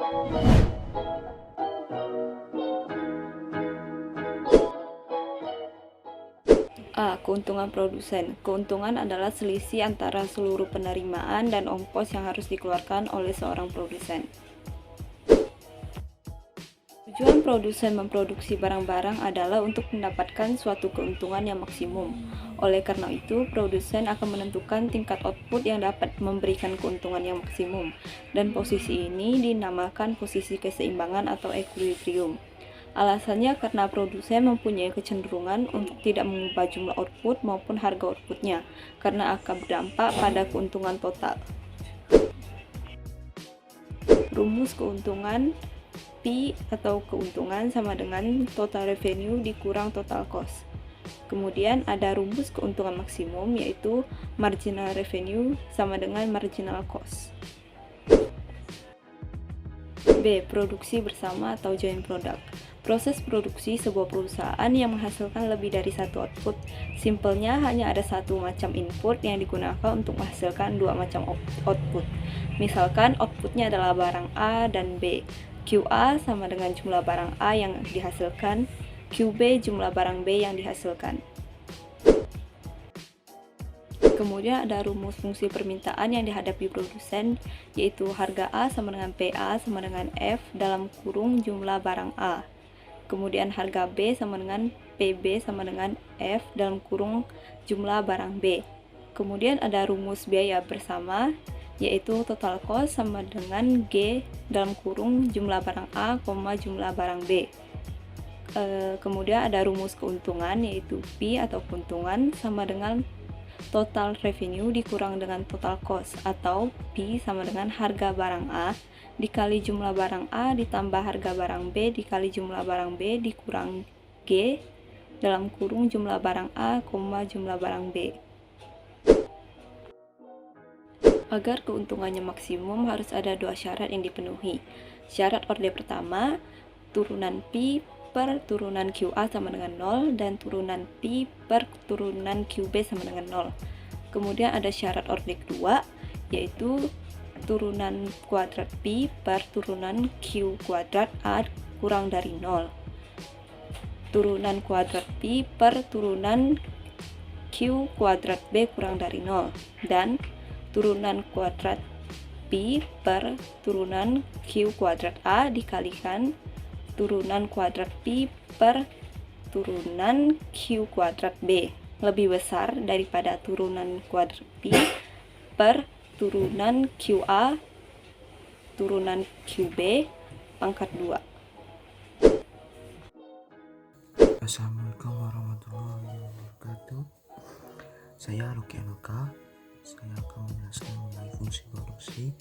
A. Keuntungan produsen. Keuntungan adalah selisih antara seluruh penerimaan dan ongkos yang harus dikeluarkan oleh seorang produsen. Tujuan produsen memproduksi barang-barang adalah untuk mendapatkan suatu keuntungan yang maksimum. Oleh karena itu, produsen akan menentukan tingkat output yang dapat memberikan keuntungan yang maksimum, dan posisi ini dinamakan posisi keseimbangan atau equilibrium. Alasannya karena produsen mempunyai kecenderungan untuk tidak mengubah jumlah output maupun harga outputnya, karena akan berdampak pada keuntungan total. Rumus keuntungan P atau keuntungan sama dengan total revenue dikurang total cost. Kemudian ada rumus keuntungan maksimum, yaitu marginal revenue sama dengan marginal cost. B. Produksi bersama atau joint product. Proses produksi sebuah perusahaan yang menghasilkan lebih dari satu output. Simpelnya hanya ada satu macam input yang digunakan untuk menghasilkan dua macam output. Misalkan outputnya adalah barang A dan B. QA sama dengan jumlah barang A yang dihasilkan, QB jumlah barang B yang dihasilkan. Kemudian ada rumus fungsi permintaan yang dihadapi produsen, yaitu harga A sama dengan PA sama dengan F dalam kurung jumlah barang A. Kemudian harga B sama dengan PB sama dengan F dalam kurung jumlah barang B. Kemudian ada rumus biaya bersama, yaitu total cost sama dengan G dalam kurung jumlah barang A, jumlah barang B. Kemudian ada rumus keuntungan, yaitu P atau keuntungan sama dengan total revenue dikurang dengan total cost, atau P sama dengan harga barang A dikali jumlah barang A ditambah harga barang B dikali jumlah barang B dikurang G dalam kurung jumlah barang A, jumlah barang B. Agar keuntungannya maksimum harus ada dua syarat yang dipenuhi. Syarat orde pertama, turunan P per turunan QA sama dengan 0 dan turunan P per turunan QB sama dengan 0. Kemudian ada syarat orde kedua, yaitu turunan kuadrat P per turunan Q kuadrat A kurang dari 0. Turunan kuadrat P per turunan Q kuadrat B kurang dari 0. Dan turunan kuadrat P per turunan Q kuadrat A dikalikan turunan kuadrat P per turunan Q kuadrat B lebih besar daripada turunan kuadrat P per turunan QA turunan QB pangkat 2. Assalamualaikum warahmatullahi wabarakatuh. Saya Ruki Anoka. Saya akan menjelaskan mengenai fungsi produksi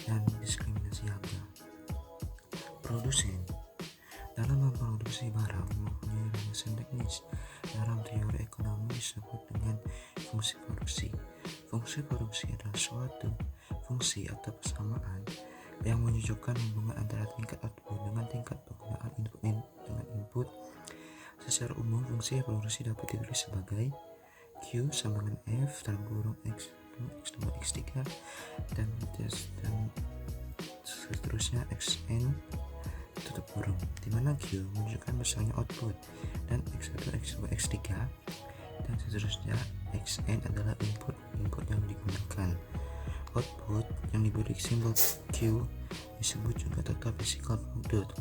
dan diskriminasi harga. Produsen dalam memproduksi barang mempunyai rumusan teknis. Dalam teori ekonomi disebut dengan fungsi produksi. Fungsi produksi adalah suatu fungsi atau persamaan yang menunjukkan hubungan antara tingkat output dengan tingkat penggunaan input. Secara umum, fungsi produksi dapat ditulis sebagai Q sama dengan F dalam kurung X1, X2, X3 dan seterusnya Xn tutup kurung, di mana Q menunjukkan besarnya output dan X1, X2, X3 dan seterusnya Xn adalah input yang digunakan. Output yang diberi simbol Q disebut juga total physical product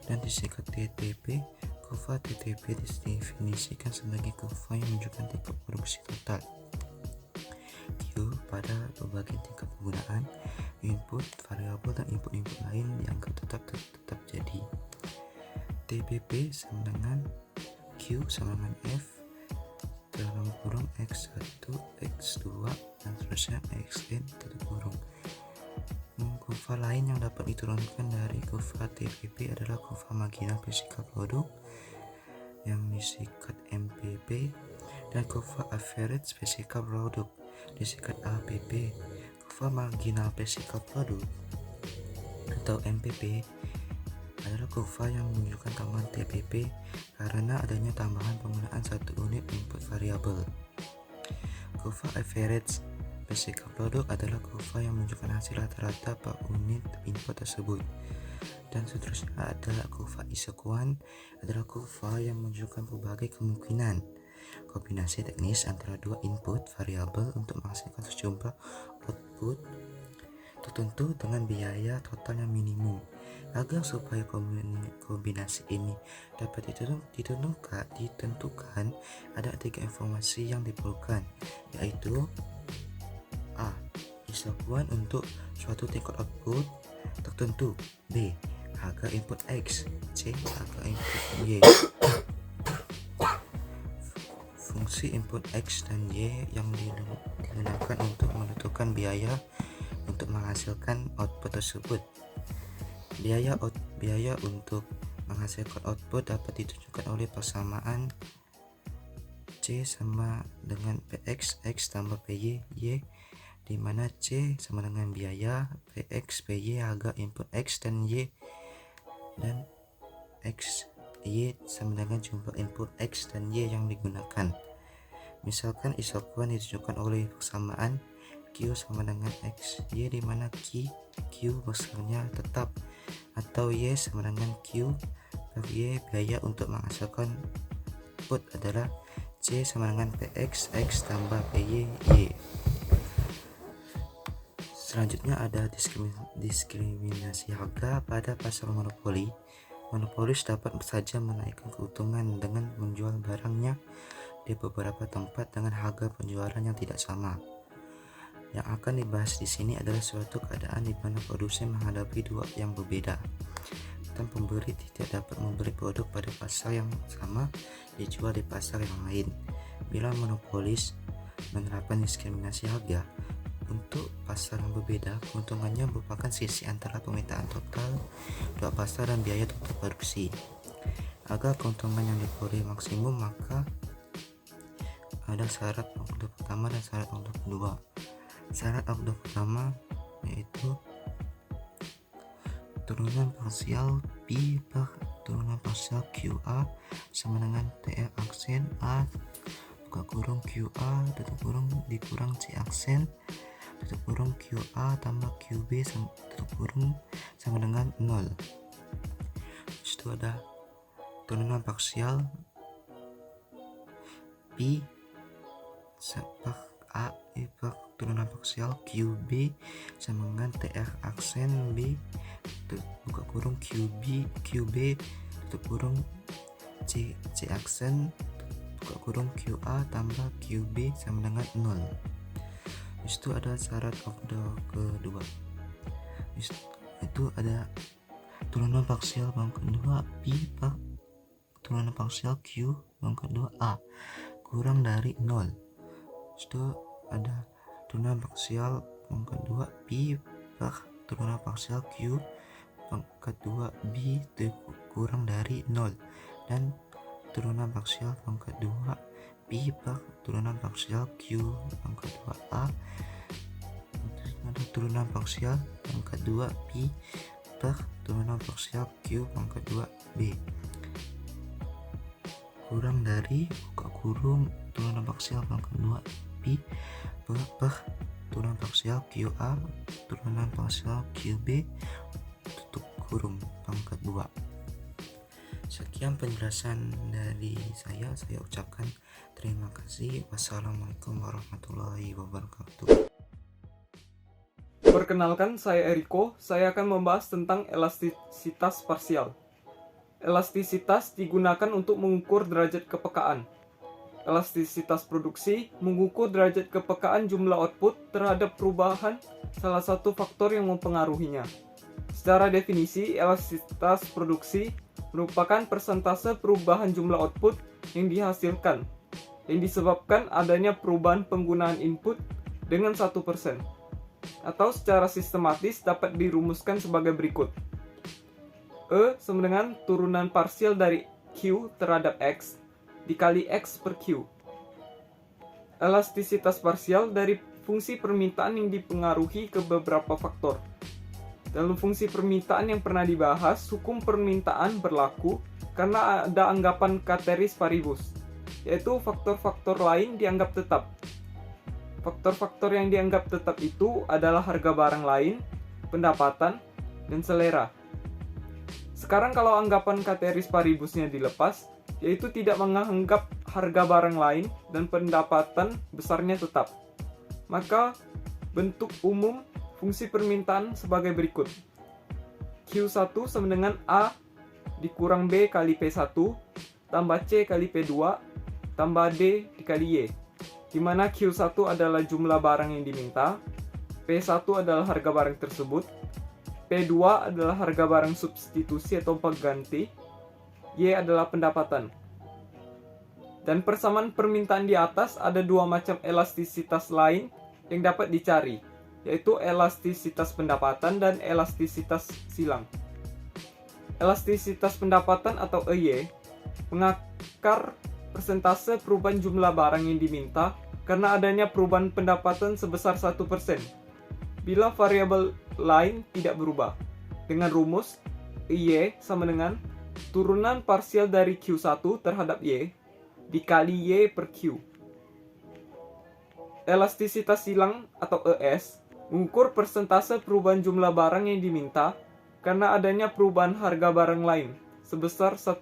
dan disingkat TTP. Kurva TTP didefinisikan sebagai kurva yang menunjukkan tingkat produksi total Q pada berbagai tingkat penggunaan input, variabel dan input lain dianggap tetap jadi. TPP sama dengan Q sama dengan F dalam kurung X1, X2 dan seterusnya Xn tutup kurung. Kurva lain yang dapat diturunkan dari kurva TPP adalah kurva marginal physical product yang disingkat MPP dan kurva average physical product disingkat APP. Kurva marginal physical product atau MPP adalah kurva yang menunjukkan tambahan TPP karena adanya tambahan penggunaan satu unit input variabel. Kurva average basic produk adalah kurva yang menunjukkan hasil rata-rata per unit input tersebut. Dan seterusnya adalah kurva isokuan, adalah kurva yang menunjukkan berbagai kemungkinan kombinasi teknis antara dua input variabel untuk menghasilkan sejumlah output tertentu dengan biaya total yang minimum. Agar supaya kombinasi ini dapat ditentukan, ada 3 informasi yang diperlukan, yaitu A. Isokuan untuk suatu tingkat output tertentu. B. Harga input X. C. Harga input Y. Fungsi input X dan Y yang digunakan untuk menentukan biaya untuk menghasilkan output tersebut. Biaya untuk menghasilkan output dapat ditunjukkan oleh persamaan C sama dengan Px X tambah Py Y, di mana C sama dengan biaya, Px Py harga input X dan Y, dan X Y sama dengan jumlah input X dan Y yang digunakan. Misalkan isokuan ditunjukkan oleh persamaan Q sama dengan X Y, di mana Q besarnya tetap, atau Y sama dengan Q per Y. Biaya untuk menghasilkan output adalah C sama dengan Px X tambah Py Y. Selanjutnya ada diskriminasi harga pada pasar monopoli. Monopolis dapat saja menaikkan keuntungan dengan menjual barangnya di beberapa tempat dengan harga penjualan yang tidak sama. Yang akan dibahas di sini adalah suatu keadaan di mana produsen menghadapi dua yang berbeda, dan pembeli tidak dapat membeli produk pada pasar yang sama dijual di pasar yang lain. Bila monopolis menerapkan diskriminasi harga untuk pasar yang berbeda, keuntungannya merupakan sisi antara permintaan total dua pasar dan biaya total produksi. Agar keuntungan yang diperoleh maksimum, maka ada syarat output pertama dan syarat output kedua. Syarat output pertama yaitu turunan parsial P per turunan parsial QA sama dengan TR aksen A buka kurung QA tutup kurung dikurang C aksen tutup kurung QA tambah QB tutup kurung sama dengan 0. Terus itu ada turunan parsial P per A per turunan parsial QB sama dengan TR aksen B buka kurung QB tutup kurung C aksen buka kurung QA tambah QB sama dengan 0. Itu ada syarat output kedua. Itu ada turunan parsial bang kedua P per turunan parsial Q bang kedua A kurang dari 0. Itu ada turunan parsial bang kedua P per turunan parsial Q pangkat 2 B kurang dari 0, dan turunan parsial pangkat 2 P per turunan parsial Q pangkat 2 A. Ada turunan parsial pangkat 2 P per turunan parsial Q pangkat 2 B kurang dari buka kurung turunan parsial pangkat 2 P per turunan parsial QA turunan parsial QB tutup kurung pangkat 2. Sekian penjelasan dari saya ucapkan terima kasih. Wassalamualaikum warahmatullahi wabarakatuh. Perkenalkan, saya Eriko. Saya akan membahas tentang elastisitas parsial. Elastisitas digunakan untuk mengukur derajat kepekaan. Elastisitas produksi mengukur derajat kepekaan jumlah output terhadap perubahan salah satu faktor yang mempengaruhinya. Secara definisi, elastisitas produksi merupakan persentase perubahan jumlah output yang dihasilkan, yang disebabkan adanya perubahan penggunaan input dengan 1%. Atau secara sistematis dapat dirumuskan sebagai berikut. E sama dengan turunan parsial dari Q terhadap X dikali X per Q. Elastisitas parsial dari fungsi permintaan yang dipengaruhi ke beberapa faktor. Dalam fungsi permintaan yang pernah dibahas, hukum permintaan berlaku karena ada anggapan ceteris paribus, yaitu faktor-faktor lain dianggap tetap. Faktor-faktor yang dianggap tetap itu adalah harga barang lain, pendapatan, dan selera. Sekarang kalau anggapan ceteris paribusnya dilepas, yaitu tidak menganggap harga barang lain dan pendapatan besarnya tetap, maka bentuk umum fungsi permintaan sebagai berikut. Q1 sama dengan A dikurang B kali P1 tambah C kali P2 tambah D dikali Y, di mana Q1 adalah jumlah barang yang diminta, P1 adalah harga barang tersebut, P2 adalah harga barang substitusi atau pengganti, Y adalah pendapatan. Dan persamaan permintaan di atas ada dua macam elastisitas lain yang dapat dicari, yaitu elastisitas pendapatan dan elastisitas silang. Elastisitas pendapatan atau EY mengakar persentase perubahan jumlah barang yang diminta karena adanya perubahan pendapatan sebesar 1% bila variabel lain tidak berubah. Dengan rumus Y sama dengan turunan parsial dari Q1 terhadap Y dikali Y per Q. Elastisitas silang atau ES mengukur persentase perubahan jumlah barang yang diminta karena adanya perubahan harga barang lain sebesar 1%,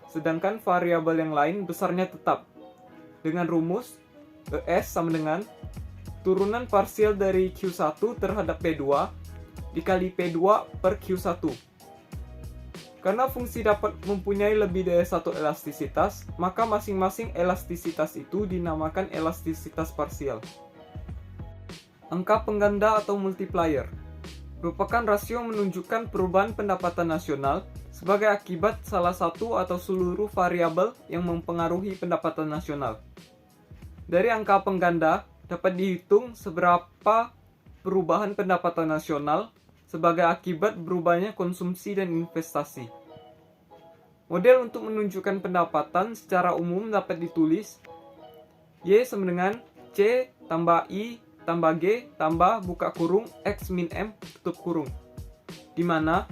sedangkan variabel yang lain besarnya tetap. Dengan rumus ES sama dengan turunan parsial dari Q1 terhadap P2 dikali P2 per Q1. Karena fungsi dapat mempunyai lebih dari satu elastisitas, maka masing-masing elastisitas itu dinamakan elastisitas parsial. Angka pengganda atau multiplier merupakan rasio menunjukkan perubahan pendapatan nasional sebagai akibat salah satu atau seluruh variabel yang mempengaruhi pendapatan nasional. Dari angka pengganda dapat dihitung seberapa perubahan pendapatan nasional sebagai akibat berubahnya konsumsi dan investasi. Model untuk menunjukkan pendapatan secara umum dapat ditulis Y sama dengan C tambah I tambah G tambah buka kurung X min M tutup kurung, di mana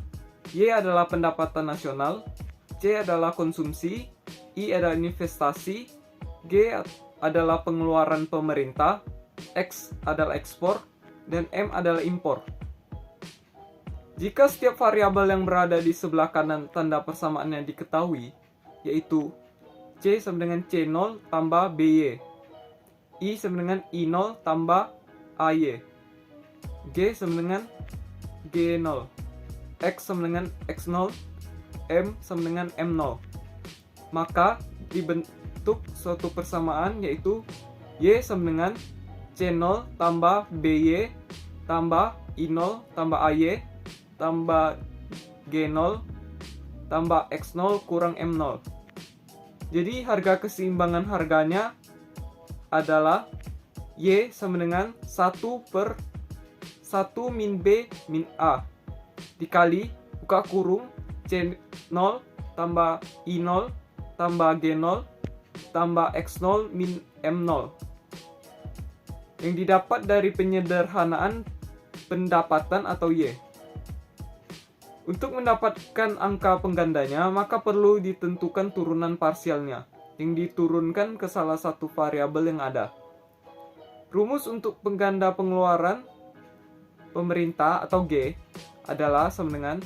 Y adalah pendapatan nasional, C adalah konsumsi, I adalah investasi, G adalah pengeluaran pemerintah, X adalah ekspor, dan M adalah impor. Jika setiap variabel yang berada di sebelah kanan tanda persamaannya diketahui, yaitu C sama dengan C0 tambah BY, I sama dengan I0 tambah AY, G sama dengan G0, X sama dengan X0, M sama dengan M0, maka dibentuk suatu persamaan yaitu Y sama dengan C0 tambah BY tambah I0 tambah AY tambah G0 tambah X0 kurang M0. Jadi harga keseimbangan harganya adalah Y sama dengan 1 per 1 min B min A dikali buka kurung C0 tambah I0 tambah G0 tambah X0 min M0 yang didapat dari penyederhanaan pendapatan atau Y. Untuk mendapatkan angka penggandanya, maka perlu ditentukan turunan parsialnya yang diturunkan ke salah satu variabel yang ada. Rumus untuk pengganda pengeluaran pemerintah atau G adalah sama dengan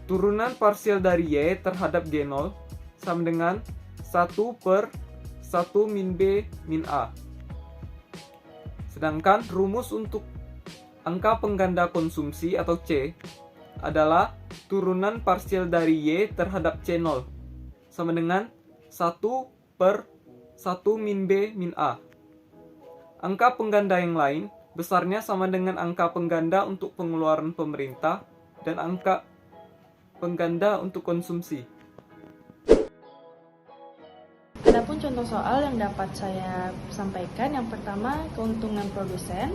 turunan parsial dari Y terhadap G0 sama dengan 1 per 1 min B min A. Sedangkan rumus untuk angka pengganda konsumsi atau C adalah turunan parsial dari Y terhadap C0 sama dengan 1 per 1 min B min A. Angka pengganda yang lain besarnya sama dengan angka pengganda untuk pengeluaran pemerintah dan angka pengganda untuk konsumsi. Adapun contoh soal yang dapat saya sampaikan, yang pertama keuntungan produsen.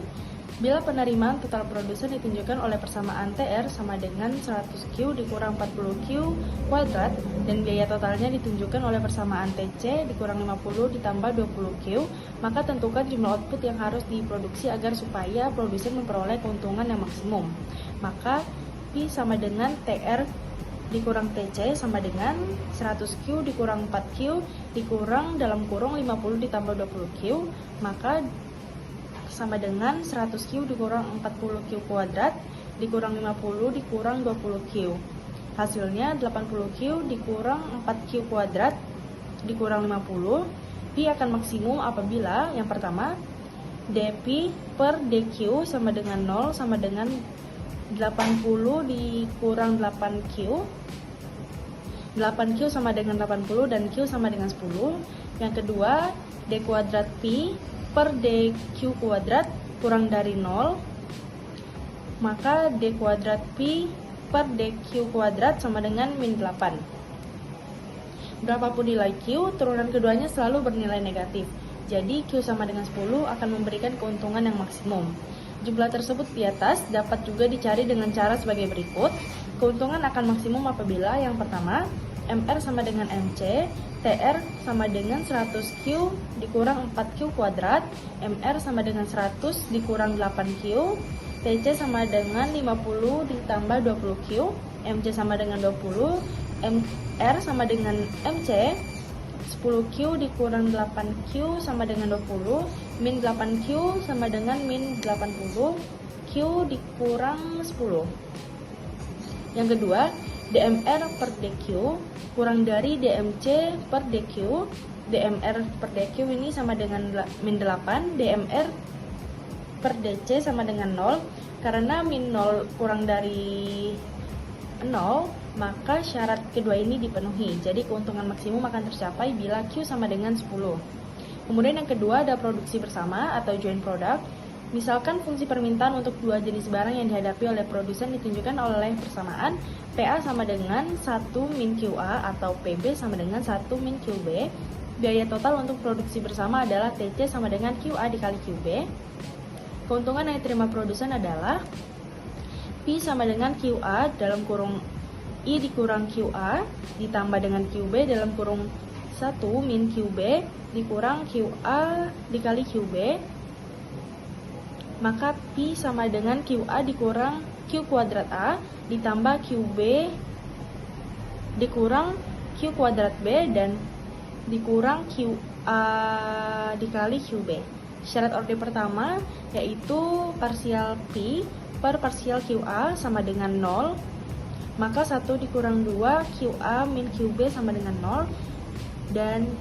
Bila penerimaan total produsen ditunjukkan oleh persamaan TR sama dengan 100Q dikurang 40Q kuadrat dan biaya totalnya ditunjukkan oleh persamaan TC dikurang 50 ditambah 20Q, maka tentukan jumlah output yang harus diproduksi agar supaya produsen memperoleh keuntungan yang maksimum. Maka P sama dengan TR dikurang TC sama dengan 100Q dikurang 4Q dikurang dalam kurung 50 ditambah 20Q, maka sama dengan 100Q dikurang 40Q kuadrat dikurang 50 dikurang 20Q. Hasilnya 80Q dikurang 4Q kuadrat dikurang 50. Pi akan maksimum apabila yang pertama dP per dQ sama dengan 0 sama dengan 80 dikurang 8Q. 8Q sama dengan 80 dan Q sama dengan 10. Yang kedua, D kuadrat Pi per DQ kuadrat kurang dari 0. Maka D kuadrat Pi per DQ kuadrat sama dengan min 8. Berapapun nilai Q, turunan keduanya selalu bernilai negatif. Jadi Q sama dengan 10 akan memberikan keuntungan yang maksimum. Jumlah tersebut di atas dapat juga dicari dengan cara sebagai berikut. Keuntungan akan maksimum apabila yang pertama, MR sama dengan MC, TR sama dengan 100Q dikurang 4Q kuadrat, MR sama dengan 100 dikurang 8Q, TC sama dengan 50 ditambah 20Q, MC sama dengan 20, MR sama dengan MC, 10Q dikurang 8Q sama dengan 20, min 8Q sama dengan min 80, Q dikurang 10. Yang kedua, DMR per DQ kurang dari DMC per DQ. DMR per DQ ini sama dengan min 8, DMR per DC sama dengan 0. Karena min 0 kurang dari 0, maka syarat kedua ini dipenuhi. Jadi keuntungan maksimum akan tercapai bila Q sama dengan 10. Kemudian yang kedua ada produksi bersama atau joint product. Misalkan fungsi permintaan untuk dua jenis barang yang dihadapi oleh produsen ditunjukkan oleh persamaan PA sama dengan 1 min QA atau PB sama dengan 1 min QB. Biaya total untuk produksi bersama adalah TC sama dengan QA dikali QB. Keuntungan yang diterima produsen adalah P sama dengan QA dalam kurung I dikurang QA ditambah dengan QB dalam kurung 1 min QB dikurang QA dikali QB. Maka P sama dengan QA dikurang Q kuadrat A ditambah QB dikurang Q kuadrat B dan dikurang QA dikali QB. Syarat orde pertama yaitu parsial P per parsial QA sama dengan 0. Maka 1 dikurang 2 QA min QB sama dengan 0 dan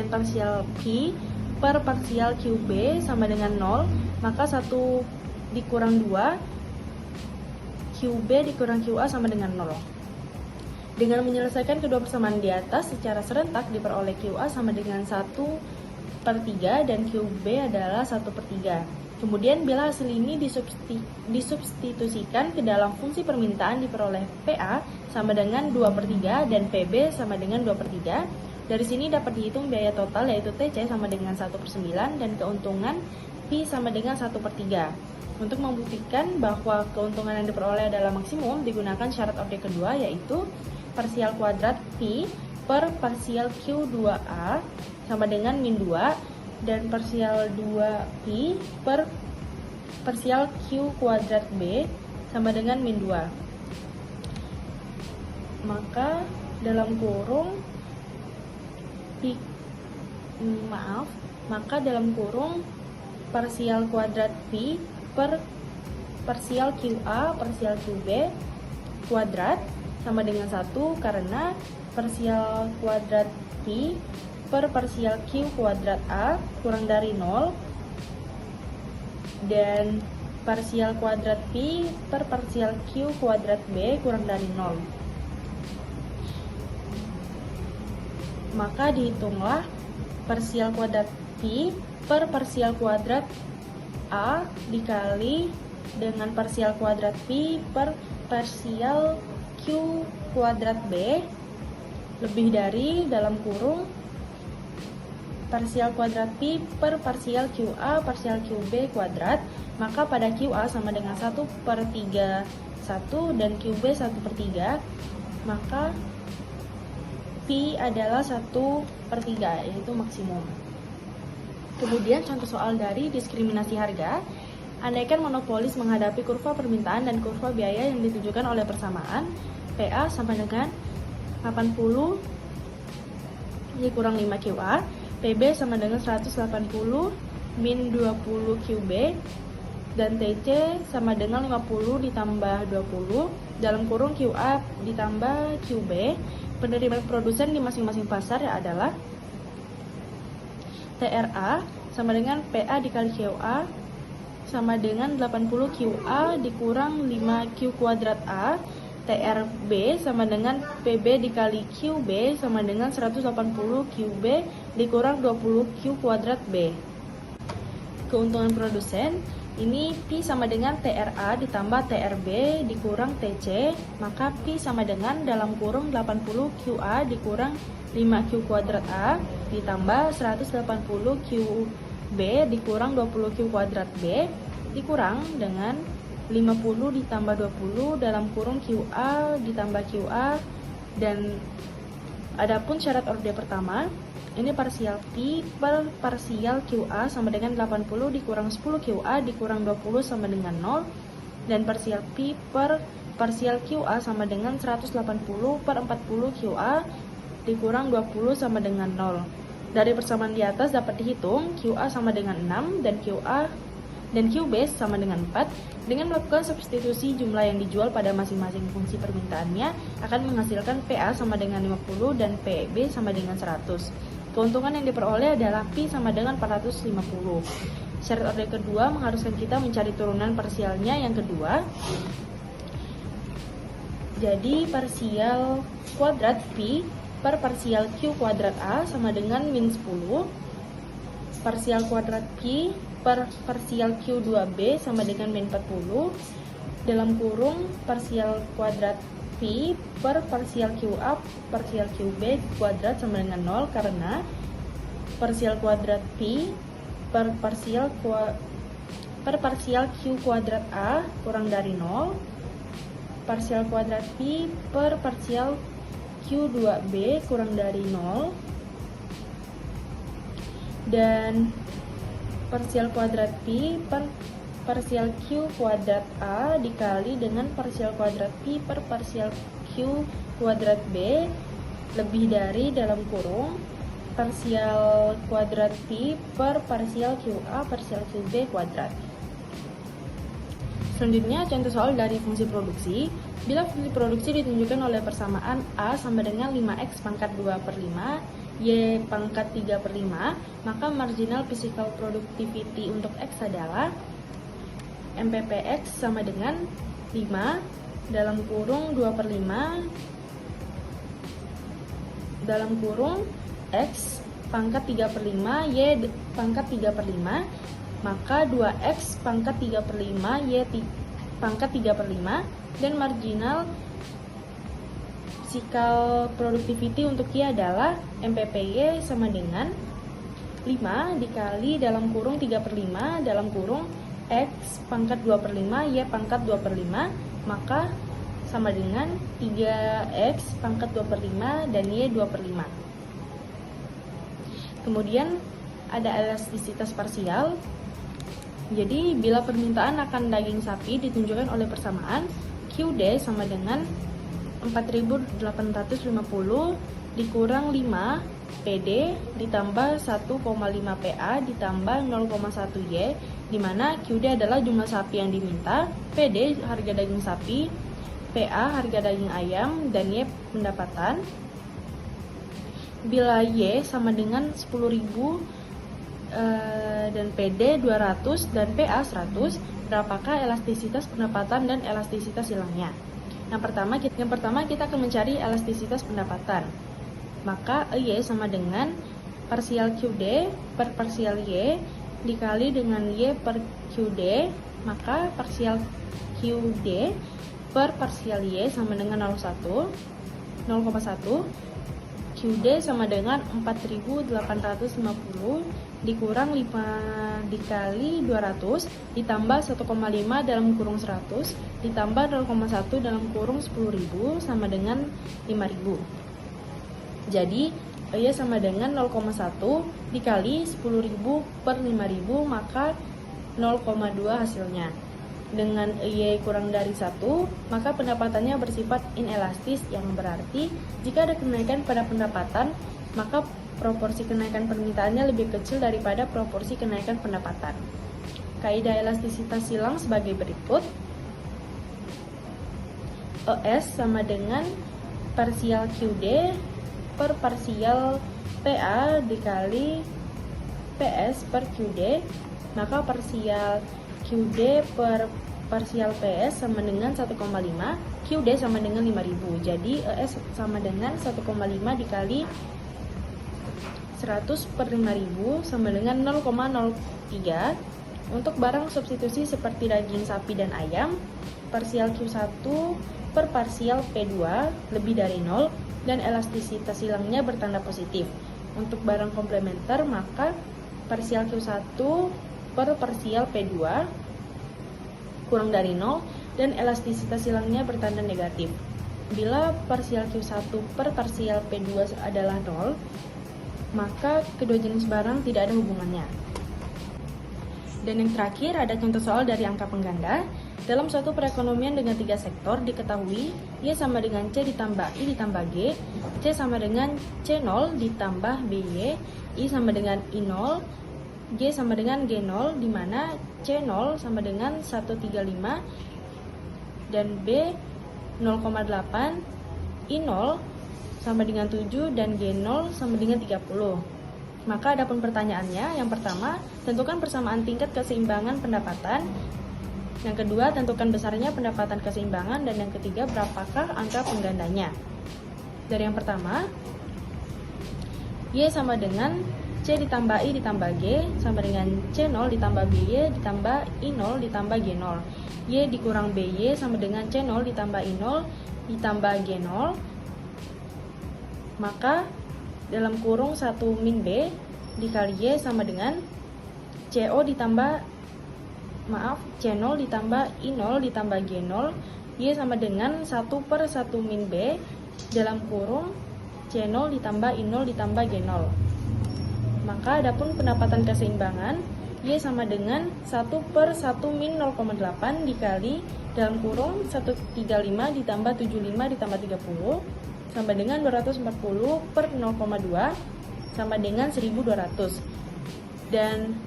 parsial P per parsial QB sama dengan 0, maka 1 dikurang 2 QB dikurang QA sama dengan 0. Dengan menyelesaikan kedua persamaan di atas secara serentak diperoleh QA sama dengan 1/3 dan QB adalah 1/3. Kemudian bila hasil ini disubstitusikan ke dalam fungsi permintaan diperoleh PA sama dengan 2/3 dan PB sama dengan 2/3. Dari sini dapat dihitung biaya total yaitu TC sama dengan 1/9 dan keuntungan P sama dengan 1/3. Untuk membuktikan bahwa keuntungan yang diperoleh adalah maksimum digunakan syarat orde kedua yaitu parsial kuadrat P per parsial Q2A sama dengan min 2 dan parsial 2P per parsial Q kuadrat B sama dengan min 2. Maka dalam kurung parsial kuadrat P per parsial QA parsial QB kuadrat sama dengan 1 karena parsial kuadrat P per parsial Q kuadrat A kurang dari 0 dan parsial kuadrat P per parsial Q kuadrat B kurang dari 0. Maka dihitunglah parsial kuadrat P per parsial kuadrat A dikali dengan parsial kuadrat P per parsial Q kuadrat B lebih dari dalam kurung parsial kuadrat P per parsial QA parsial QB kuadrat. Maka pada QA sama dengan 1/31 dan QB 1/3, maka P adalah 1/3 yaitu maksimum. Kemudian contoh soal dari diskriminasi harga. Andaikan monopolis menghadapi kurva permintaan dan kurva biaya yang ditunjukkan oleh persamaan PA sama dengan 80 dikurang 5 QA, PB sama dengan 180 min 20 QB, dan TC sama dengan 50 ditambah 20 dalam kurung QA ditambah QB. Penerimaan produsen di masing-masing pasar adalah TRA sama dengan PA dikali QA sama dengan 80 QA dikurang 5 Q kuadrat A. TRB sama dengan PB dikali QB sama dengan 180 QB dikurang 20 Q kuadrat B. Keuntungan produsen ini P sama dengan TRA ditambah TRB dikurang TC, maka P sama dengan dalam kurung 80 QA dikurang 5Q kuadrat A ditambah 180 QB dikurang 20Q kuadrat B dikurang dengan 50 ditambah 20 dalam kurung QA ditambah QA. Dan adapun syarat orde pertama, ini parsial P per parsial QA sama dengan 80 dikurang 10 QA dikurang 20 sama dengan 0, dan parsial P per parsial QA sama dengan 180 per 40 QA dikurang 20 sama dengan 0. Dari persamaan di atas dapat dihitung QA sama dengan 6 dan QB sama dengan 4. Dengan melakukan substitusi jumlah yang dijual pada masing-masing fungsi permintaannya akan menghasilkan PA sama dengan 50 dan PB sama dengan 100. Keuntungan yang diperoleh adalah P sama dengan 450. Syarat orde kedua mengharuskan kita mencari turunan parsialnya yang kedua. Jadi parsial kuadrat P per parsial Q kuadrat A sama dengan min 10. Parsial kuadrat P per parsial Q2B sama dengan min 40 dalam kurung parsial kuadrat P per parsial QA parsial QB kuadrat sama dengan 0, karena parsial kuadrat P per parsial Q kuadrat A kurang dari 0, parsial kuadrat P per parsial Q2B kurang dari 0, dan parsial kuadrat P per parsial Q kuadrat A dikali dengan parsial kuadrat P per parsial Q kuadrat B lebih dari dalam kurung parsial kuadrat P per parsial QA parsial QB kuadrat. Selanjutnya contoh soal dari fungsi produksi. Bila fungsi produksi ditunjukkan oleh persamaan A sama dengan 5x pangkat 2 per 5 Y pangkat 3 per 5, maka marginal physical productivity untuk X adalah MPPX sama dengan 5 dalam kurung 2 per 5 dalam kurung X pangkat 3 per 5 Y pangkat 3 per 5, maka 2X pangkat 3 per 5 Y pangkat 3 per 5, dan marginal physical productivity untuk Y adalah MPPY sama dengan 5 dikali dalam kurung 3 per 5 dalam kurung X pangkat 2 per 5 Y pangkat 2 per 5, maka sama dengan 3X pangkat 2 per 5 dan Y 2 per 5. Kemudian ada elastisitas parsial. Jadi bila permintaan akan daging sapi ditunjukkan oleh persamaan QD sama dengan 4.850 dikurang 5 PD ditambah 1,5 PA ditambah 0,1 Y, di mana QD adalah jumlah sapi yang diminta, PD harga daging sapi, PA harga daging ayam, dan Y pendapatan. Bila Y sama dengan 10.000 dan PD 200 dan PA 100, berapakah elastisitas pendapatan dan elastisitas hilangnya? Yang pertama kita akan mencari elastisitas pendapatan. Maka Y sama dengan parsial QD per parsial Y dikali dengan Y per QD, maka parsial QD per parsial Y sama dengan 0,1 QD sama dengan 4.850 dikurang 5 dikali 200 ditambah 1,5 dalam kurung 100 ditambah 0,1 dalam kurung 10.000 sama dengan 5.000. Jadi Y sama dengan 0,1 dikali 10.000 per 5.000, maka 0,2 hasilnya. Dengan Y kurang dari 1, maka pendapatannya bersifat inelastis, yang berarti jika ada kenaikan pada pendapatan, maka proporsi kenaikan permintaannya lebih kecil daripada proporsi kenaikan pendapatan. Kaidah elastisitas silang sebagai berikut. ES sama dengan parsial QD per parsial PA dikali PS per QD, maka parsial QD per parsial PS sama dengan 1,5, QD sama dengan 5000. Jadi ES sama dengan 1,5 dikali 100 per 5000 sama dengan 0,03. Untuk barang substitusi seperti daging sapi dan ayam, parsial Q1 per parsial P2 lebih dari 0 dan elastisitas silangnya bertanda positif. Untuk barang komplementer, maka parsial Q1 per parsial P2 kurang dari 0 dan elastisitas silangnya bertanda negatif. Bila parsial Q1 per parsial P2 adalah 0, maka kedua jenis barang tidak ada hubungannya. Dan yang terakhir ada contoh soal dari angka pengganda. Dalam suatu perekonomian dengan 3 sektor diketahui Y sama dengan C ditambah I ditambah G, C sama dengan C0 ditambah BY, I sama dengan I0, G sama dengan G0, di mana C0 sama dengan 135 dan B 0,8, I0 sama dengan 7 dan G0 sama dengan 30. Maka adapun pertanyaannya, yang pertama, tentukan persamaan tingkat keseimbangan pendapatan. Yang kedua, tentukan besarnya pendapatan keseimbangan. Dan yang ketiga, berapakah angka penggandanya. Dari yang pertama, Y sama dengan C ditambah I ditambah G sama dengan C0 ditambah BY ditambah I0 ditambah G0. Y dikurang BY sama dengan C0 ditambah I0 ditambah G0. Maka dalam kurung 1 min B dikali Y sama dengan C0 ditambah I0 ditambah G0. Y sama dengan 1 per 1 min B dalam kurung C0 ditambah I0 ditambah G0. Maka adapun pendapatan keseimbangan, Y sama dengan 1 per 1 min 0,8 dikali dalam kurung 135 ditambah 75 ditambah 30 sama dengan 240 per 0,2 sama dengan 1200. Dan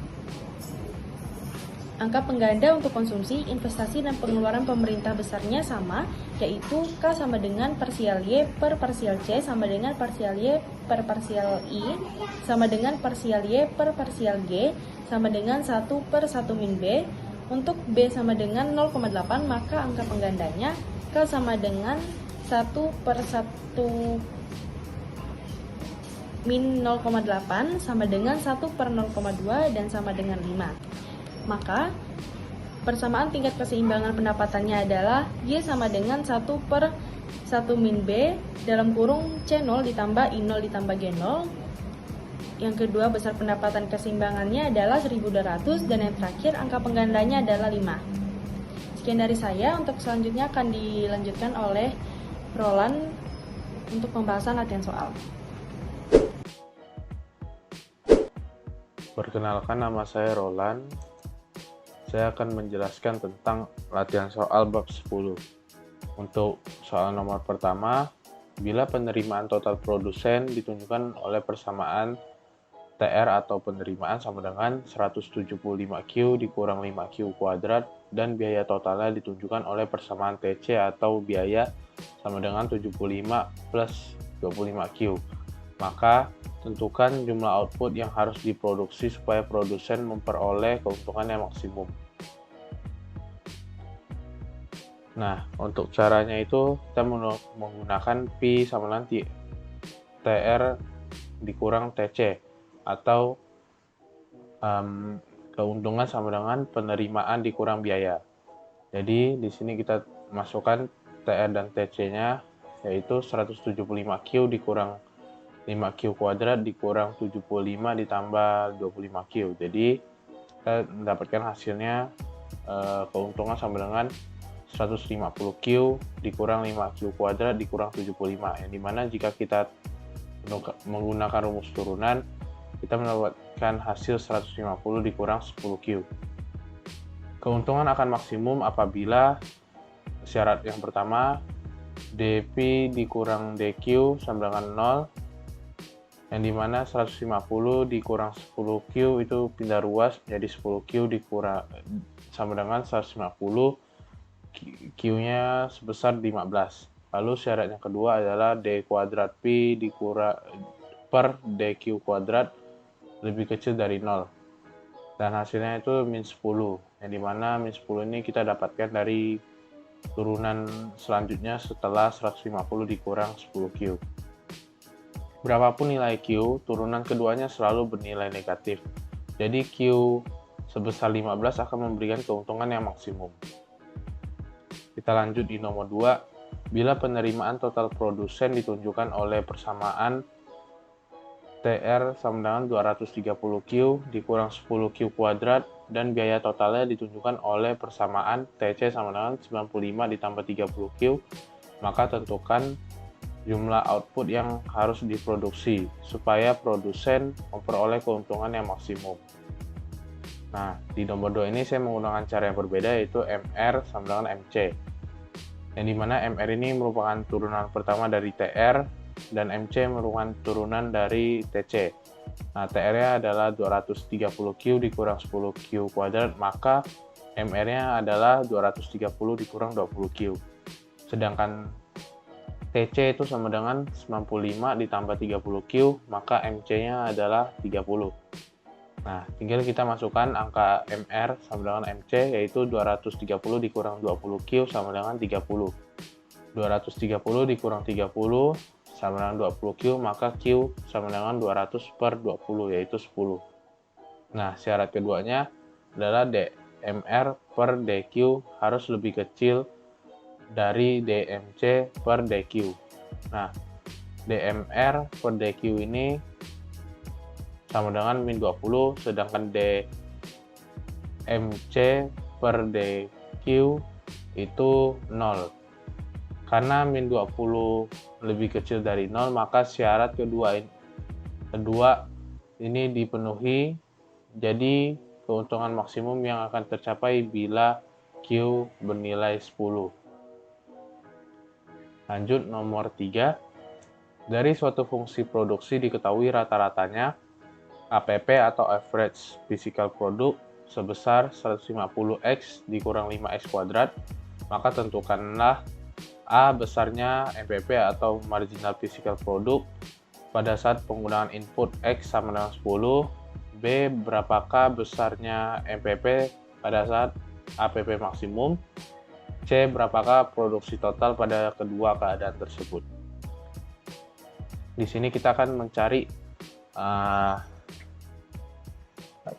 angka pengganda untuk konsumsi, investasi, dan pengeluaran pemerintah besarnya sama, yaitu K sama dengan parsial Y per parsial C sama dengan parsial Y per parsial I sama dengan parsial Y per parsial G sama dengan 1 per 1 min B. Untuk B sama dengan 0,8, maka angka penggandanya K sama dengan 1 per 1 min 0,8 sama dengan 1 per 0,2 dan sama dengan 5. Maka persamaan tingkat keseimbangan pendapatannya adalah Y sama dengan 1 per 1 min B dalam kurung C0 ditambah I0 ditambah G0. Yang kedua, besar pendapatan keseimbangannya adalah 1200 dan yang terakhir angka penggandanya adalah 5. Sekian dari saya. Untuk selanjutnya akan dilanjutkan oleh Roland untuk pembahasan latihan soal. Perkenalkan, nama saya Roland. Saya akan menjelaskan tentang latihan soal bab 10. Untuk soal nomor pertama, bila penerimaan total produsen ditunjukkan oleh persamaan TR atau penerimaan sama dengan 175Q dikurang 5Q kuadrat dan biaya totalnya ditunjukkan oleh persamaan TC atau biaya sama dengan 75 plus 25Q. Maka tentukan jumlah output yang harus diproduksi supaya produsen memperoleh keuntungan yang maksimum. Nah, untuk caranya itu kita menggunakan Pi sama nanti TR dikurang TC atau keuntungan sama dengan penerimaan dikurang biaya. Jadi di sini kita masukkan TR dan TC-nya yaitu 175Q dikurang 5Q kuadrat dikurang 75 ditambah 25Q. Jadi kita mendapatkan hasilnya keuntungan sama dengan 150Q dikurang 5Q kuadrat dikurang 75, yang dimana jika kita menggunakan rumus turunan kita mendapatkan hasil 150 dikurang 10Q. Keuntungan akan maksimum apabila syarat yang pertama dP dikurang dQ sama dengan 0 yang dimana 150 dikurang 10Q itu pindah ruas menjadi 10Q dikurang sama dengan 150 Q-nya sebesar 15. Lalu syarat yang kedua adalah D kuadrat Pi dikurang per DQ kuadrat lebih kecil dari 0. Dan hasilnya itu min 10, yang dimana min 10 ini kita dapatkan dari turunan selanjutnya setelah 150 dikurang 10Q. Berapapun nilai Q, turunan keduanya selalu bernilai negatif. Jadi Q sebesar 15 akan memberikan keuntungan yang maksimum. Kita lanjut di nomor 2. Bila penerimaan total produsen ditunjukkan oleh persamaan TR sama dengan 230Q dikurang 10Q kuadrat dan biaya totalnya ditunjukkan oleh persamaan TC sama dengan 95 ditambah 30Q, maka tentukan jumlah output yang harus diproduksi supaya produsen memperoleh keuntungan yang maksimum. Nah, di nomor 2 ini saya menggunakan cara yang berbeda, yaitu MR sama dengan MC. Yang dimana MR ini merupakan turunan pertama dari TR dan MC merupakan turunan dari TC. Nah, TR-nya adalah 230Q dikurang 10Q kuadrat, maka MR-nya adalah 230 dikurang 20Q. Sedangkan TC itu sama dengan 95 ditambah 30Q, maka MC-nya adalah 30. Nah, tinggal kita masukkan angka MR sama dengan MC, yaitu 230 dikurang 20Q sama dengan 30. 230 dikurang 30 sama dengan 20Q, maka Q sama dengan 200 per 20, yaitu 10. Nah, syarat keduanya adalah DMR per DQ harus lebih kecil dari DMC per DQ. Nah, DMR per DQ ini sama dengan min 20, sedangkan DMC per DQ itu 0. Karena min 20 lebih kecil dari 0, maka syarat kedua ini dipenuhi, jadi keuntungan maksimum yang akan tercapai bila Q bernilai 10. Lanjut nomor 3. Dari suatu fungsi produksi diketahui rata-ratanya APP atau Average Physical Product sebesar 150X dikurang 5X kuadrat, maka tentukanlah A besarnya MPP atau Marginal Physical Product pada saat penggunaan input X sama dengan 10, B berapakah besarnya MPP pada saat APP maksimum, C berapakah produksi total pada kedua keadaan tersebut. Di sini kita akan mencari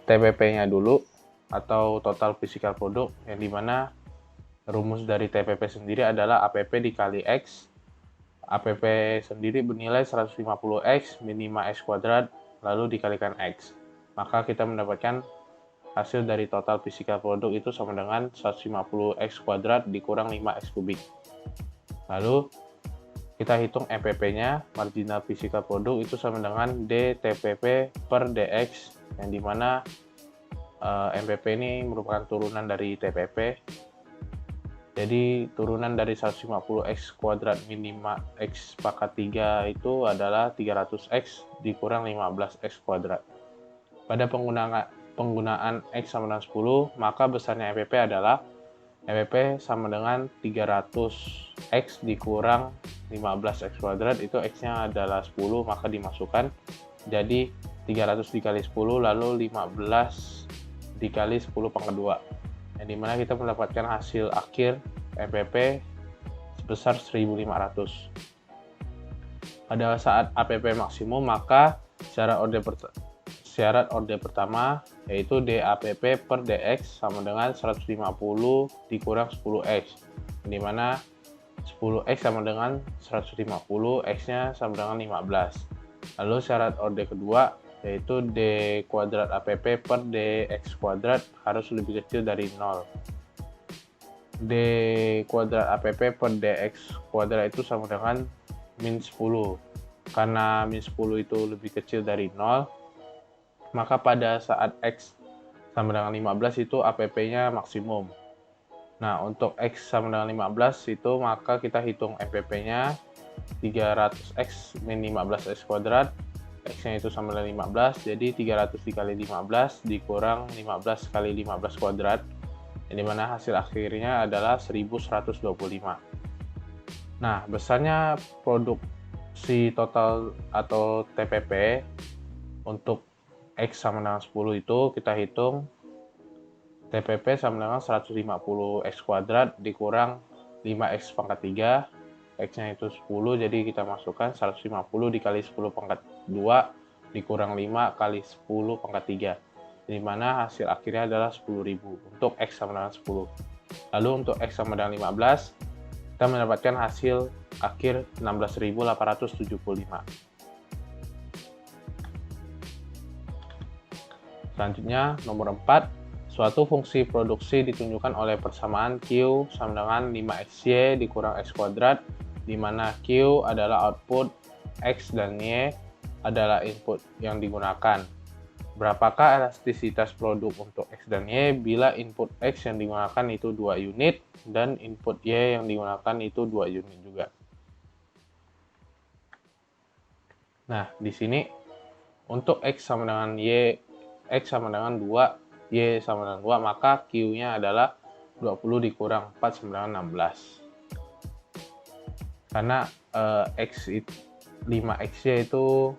TPP-nya dulu atau total physical product, yang dimana rumus dari TPP sendiri adalah APP dikali X. APP sendiri bernilai 150X min 5X kuadrat lalu dikalikan X. Maka kita mendapatkan hasil dari total physical product itu sama dengan 150X kuadrat dikurang 5X kubik. Lalu kita hitung MPP-nya, marginal physical product, itu sama dengan DTPP per DX, yang dimana MPP ini merupakan turunan dari TPP. Jadi turunan dari 150X kuadrat min 5X pangkat 3 itu adalah 300X dikurang 15X kuadrat. Pada penggunaan X sama dengan 10, maka besarnya MPP adalah MPP sama dengan 300X dikurang 15X kuadrat, itu X-nya adalah 10, maka dimasukkan. Jadi 300 dikali 10, lalu 15 dikali 10 pangkat 2. Yang dimana kita mendapatkan hasil akhir MPP sebesar 1500. Pada saat APP maksimum, maka syarat order pertama yaitu DAPP per DX sama dengan 150 dikurang 10X, dimana 10X sama dengan 150, X-nya sama dengan 15. Lalu syarat order kedua yaitu D kuadrat APP per DX kuadrat harus lebih kecil dari 0. D kuadrat APP per DX kuadrat itu sama dengan min 10. Karena min 10 itu lebih kecil dari 0, maka pada saat X sama dengan 15 itu APP-nya maksimum. Nah, untuk X sama dengan 15 itu maka kita hitung MPP-nya 300X min 15X kuadrat X-nya itu sama dengan 15, jadi 300 dikali 15 dikurang 15 kali 15 kuadrat, yang dimana hasil akhirnya adalah 1125. Nah, besarnya produksi total atau TPP untuk X sama dengan 10 itu kita hitung TPP sama dengan 150 X kuadrat dikurang 5X pangkat 3, X-nya itu 10, jadi kita masukkan 150 dikali 10 pangkat 2 dikurang 5 kali 10 pangkat 3, di mana hasil akhirnya adalah 10.000 untuk X sama dengan 10. Lalu untuk X sama dengan 15, kita mendapatkan hasil akhir 16.875. Selanjutnya, nomor 4, suatu fungsi produksi ditunjukkan oleh persamaan Q sama dengan 5XY dikurang X kuadrat, di mana Q adalah output, X dan Y adalah input yang digunakan. Berapakah elastisitas produk untuk X dan Y bila input X yang digunakan itu 2 unit dan input Y yang digunakan itu 2 unit juga. Nah, di sini untuk X sama dengan Y, X sama dengan 2, Y sama dengan 2, maka Q-nya adalah 20 dikurang 4 sama dengan 16. Karena 5X-nya itu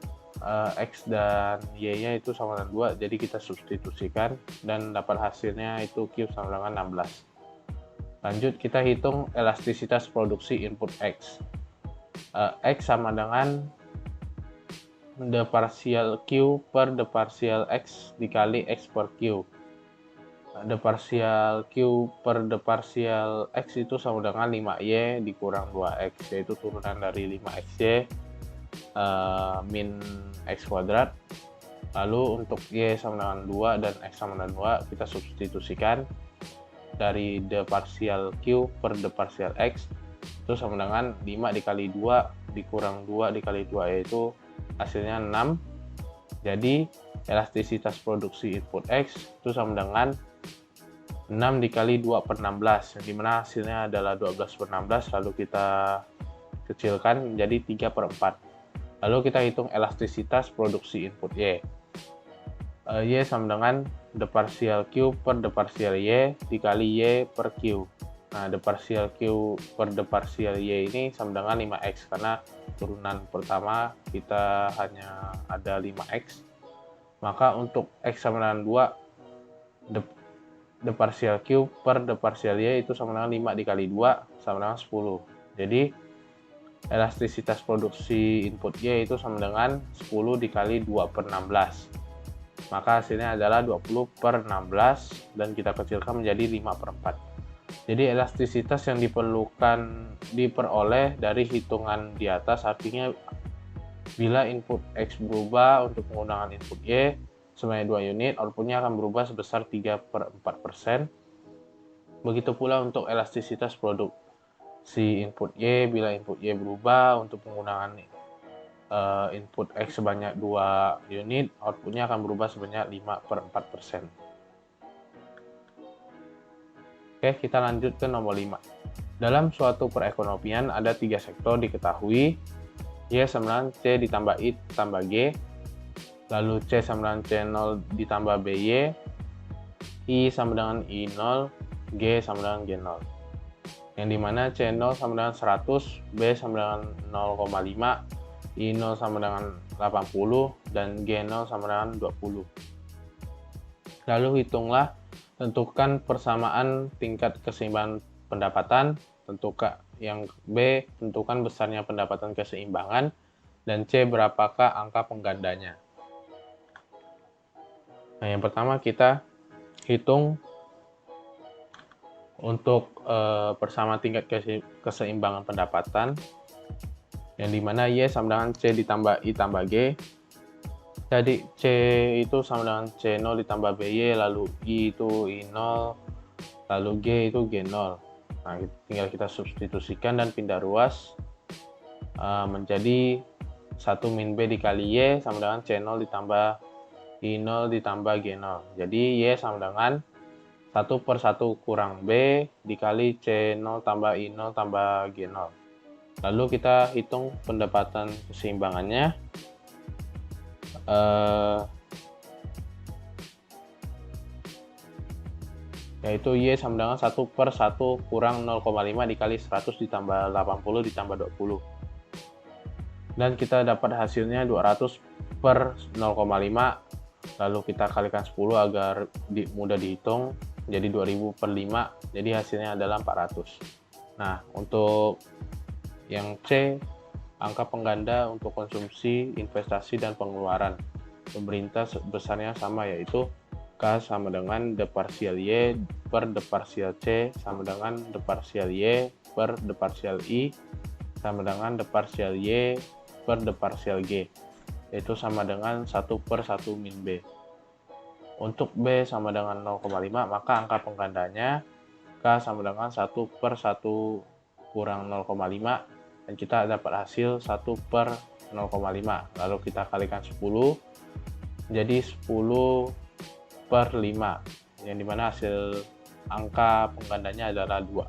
X dan Y-nya itu sama dengan 2, jadi kita substitusikan dan dapat hasilnya itu Q sama dengan 16. Lanjut, kita hitung elastisitas produksi input X. X sama dengan the partial Q per the partial X dikali X per Q. The partial Q per the partial X itu sama dengan 5Y dikurang 2X, yaitu turunan dari 5XY min X kuadrat. Lalu untuk Y sama dengan 2 dan X sama dengan 2 kita substitusikan dari the partial Q per the partial X itu sama dengan 5 dikali 2 dikurang 2 dikali 2, yaitu hasilnya 6. Jadi elastisitas produksi input X itu sama dengan 6 dikali 2 per 16, yang dimana hasilnya adalah 12 per 16, lalu kita kecilkan menjadi 3 per 4. Lalu kita hitung elastisitas produksi input Y. Y sama dengan the partial Q per the partial Y dikali Y per Q. Nah, the partial Q per the partial Y ini sama dengan 5X, karena turunan pertama kita hanya ada 5X. Maka untuk X sama dengan 2, the partial Q per the partial Y itu sama dengan 5 dikali 2 sama dengan 10. Jadi elastisitas produksi input Y itu sama dengan 10 dikali 2 per 16. Maka hasilnya adalah 20 per 16 dan kita kecilkan menjadi 5 per 4. Jadi elastisitas yang diperoleh dari hitungan di atas, artinya bila input X berubah untuk penggunaan input Y sebanyak 2 unit, outputnya akan berubah sebesar 3 per 4%. Begitu pula untuk elastisitas produk si input Y, bila input Y berubah untuk penggunaan input X sebanyak 2 unit, outputnya akan berubah sebanyak 5 per 4%. Oke, kita lanjut ke nomor 5. Dalam suatu perekonomian ada 3 sektor diketahui, Y sama dengan C ditambah I tambah G, lalu C sama dengan C0 ditambah BY, I sama dengan I0, G sama dengan G0. Yang dimana C0 sama dengan 100, B sama dengan 0,5, I0 sama dengan 80, dan G0 sama dengan 20. Lalu hitunglah, tentukan persamaan tingkat keseimbangan pendapatan, tentukan yang B, tentukan besarnya pendapatan keseimbangan, dan C, berapakah angka penggandanya. Nah, yang pertama kita hitung untuk persamaan tingkat keseimbangan pendapatan, yang dimana Y sama dengan C ditambah I tambah G. Jadi C itu sama dengan C0 ditambah BY, lalu I itu I0, lalu G itu G0. Nah, tinggal kita substitusikan dan pindah ruas menjadi 1 min B dikali Y sama dengan C0 ditambah I0 ditambah G0. Jadi Y sama dengan 1 per 1 kurang B dikali C0 tambah I0 tambah G0. Lalu kita hitung pendapatan keseimbangannya. yaitu Y sama dengan 1/1 kurang 0,5 dikali 100 ditambah 80 ditambah 20. Dan kita dapat hasilnya 200/0,5, lalu kita kalikan 10 agar mudah dihitung, jadi 2000/5, jadi hasilnya adalah 400. Nah, untuk yang C, angka pengganda untuk konsumsi, investasi, dan pengeluaran pemerintah besarnya sama, yaitu K sama dengan D partial Y per D partial C sama dengan D partial Y per D partial I sama dengan D partial Y per D partial G, yaitu sama dengan 1/1 min B. Untuk B sama dengan 0,5, maka angka penggandanya K sama dengan 1/1 kurang 0,5, dan kita dapat hasil 1/0,5. Lalu kita kalikan 10, jadi 10/5, yang dimana hasil angka penggandanya adalah 2.